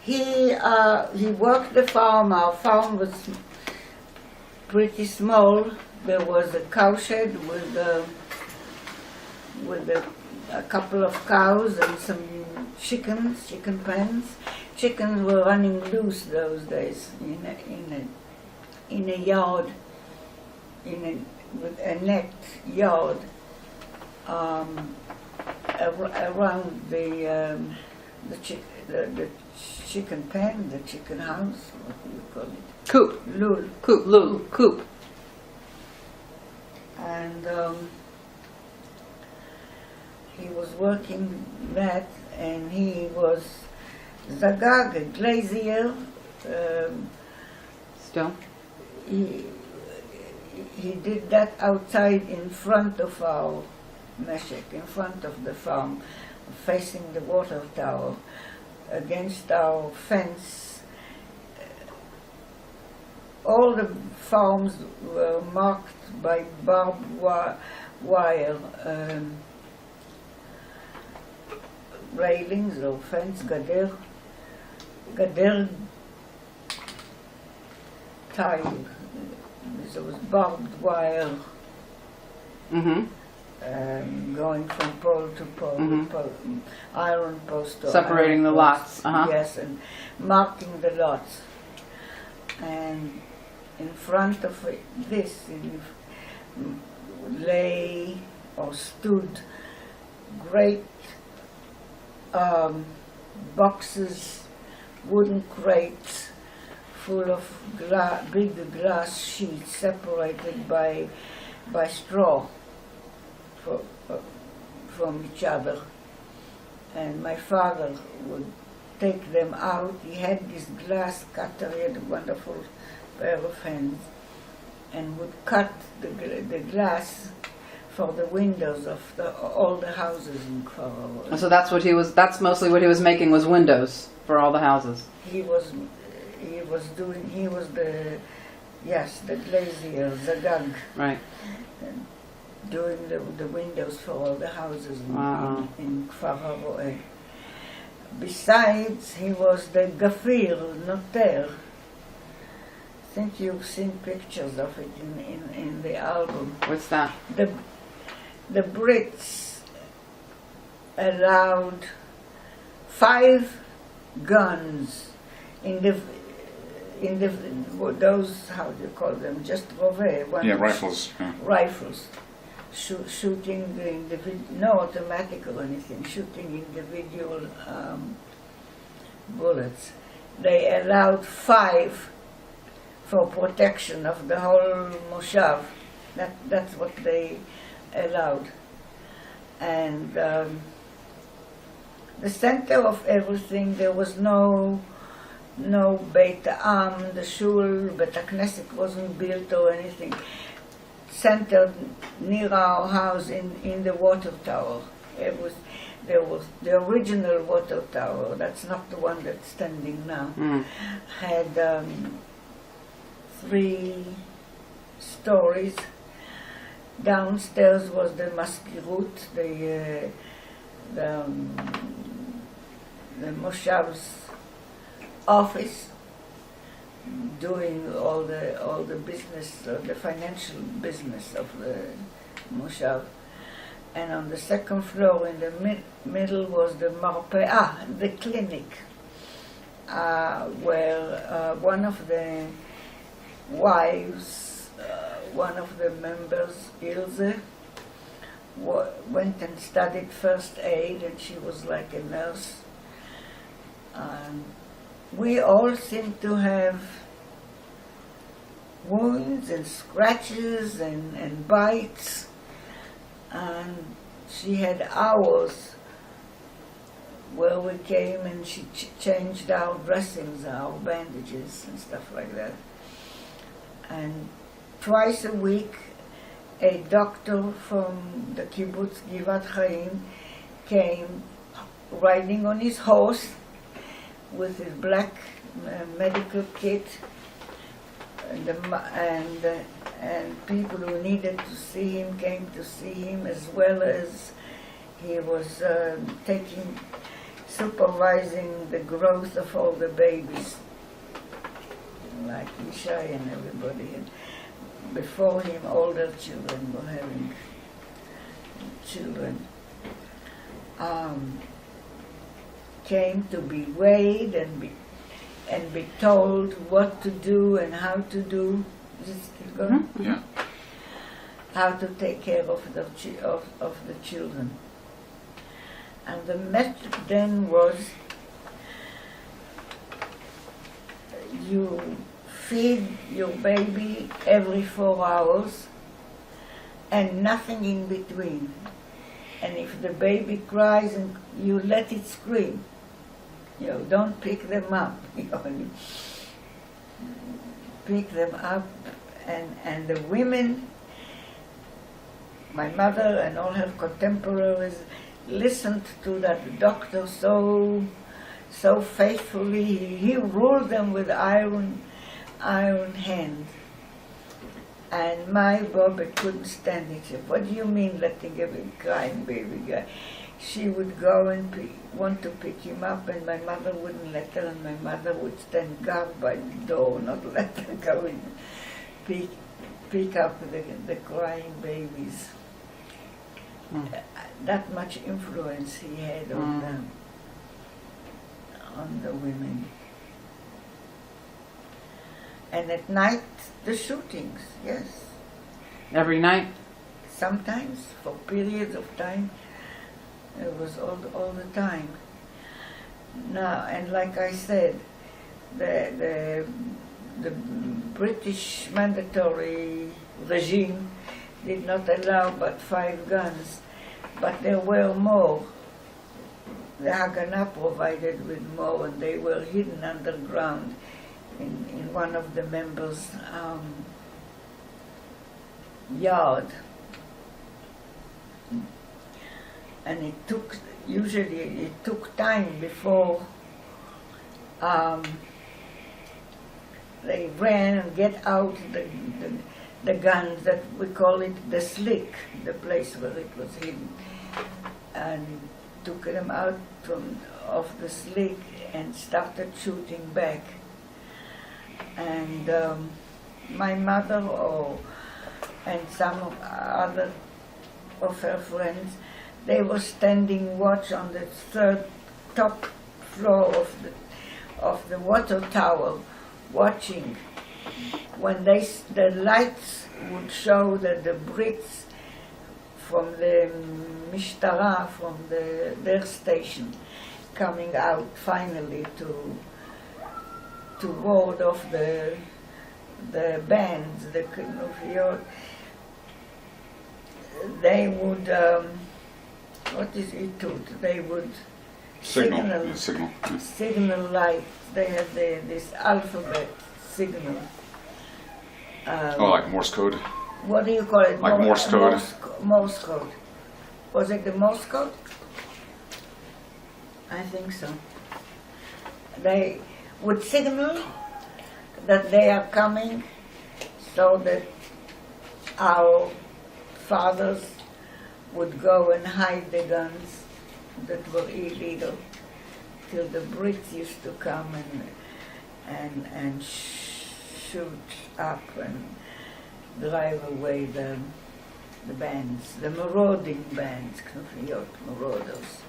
He worked the farm. Our farm was pretty small. There was a cowshed with a couple of cows and some chicken pens. Chickens were running loose those days in a yard, with a net yard around the chicken pen, the chicken house. What do you call it? Coop. Lul. Coop. And he was working that, and he was zagag, a glazier. Still? He did that outside in front of our meshek, in front of the farm, facing the water tower, against our fence. All the farms were marked by barbed wire railings or fence, gader tile. There was barbed wire going from pole to pole, iron post to separating the lots. Yes, and marking the lots. And in front of this lay or stood great boxes, wooden crates full of big glass sheets separated by straw from each other. And my father would take them out. He had this glass cutter. He had a wonderful pair of hands, and would cut the glass for the windows of all the houses in KFAR. So that's mostly what he was making, was windows for all the houses. He was the glazier, zagag. Right. Doing the windows for all the houses in KFAR. Besides, he was the gafir, noter. I think you've seen pictures of it in the album. What's that? The Brits allowed 5 guns in those, how do you call them, just rifles. Yeah. Rifles, shooting the individual, no automatic or anything, shooting individual bullets. They allowed 5 for protection of the whole moshav. That's what they allowed. And the center of everything, there was no Beit Am, the shul, Beit HaKnesset wasn't built or anything. Centered near our house in the water tower. There was the original water tower, that's not the one that's standing now, had 3 stories. Downstairs was the maskirut, the moshav's office, doing all the business, the financial business of the moshav. And on the second floor, in the middle, was the marpe'ah, the clinic, where one of the wives, one of the members, Ilse, went and studied first aid, and she was like a nurse. We all seemed to have wounds and scratches and bites, and she had hours where we came and she changed our dressings, our bandages and stuff like that. And twice a week, a doctor from the kibbutz Givat Chaim came riding on his horse with his black medical kit, and people who needed to see him came to see him, as well as he was taking supervising the growth of all the babies, like Yishai and everybody. And before him, older children were having children. Came to be weighed and be told what to do and how to do. Is it still going? Yeah. How to take care of the children. And the method then was you feed your baby every 4 hours and nothing in between. And if the baby cries, and you let it scream. You know, don't pick them up. You know, pick them up, and the women, my mother and all her contemporaries, listened to that doctor so faithfully. He ruled them with iron hand. And my Bobby couldn't stand it. She said, "What do you mean letting a crying baby go?" She would go and want to pick him up, and my mother wouldn't let her, and my mother would stand guard by the door, not let her go and pick up the crying babies. That much influence he had on the women. And at night, the shootings, yes. Every night? Sometimes, for periods of time, it was all the time. Now, and like I said, the British mandatory regime did not allow but 5 guns, but there were more. The Haganah provided with more, and they were hidden underground in one of the members' yard. And it took time before they ran and get out the guns, that we call it the slick, the place where it was hidden, and took them out of the slick and started shooting back. And my mother and some other of her friends, they were standing watch on the top floor of the water tower, watching. When the lights would show that the bricks from the Mishtara, from their station, coming out finally to ward off the bands, the Knufiot, they would, what is Itut? They would Signal. signal light. They had this alphabet signal. Like Morse code. What do you call it? Like Morse code. Morse code. Was it the Morse code? I think so. They would signal that they are coming, so that our fathers would go and hide the guns that were illegal, till the Brits used to come and shoot up and drive away the bands, the marauding bands, Knufiot, marauders.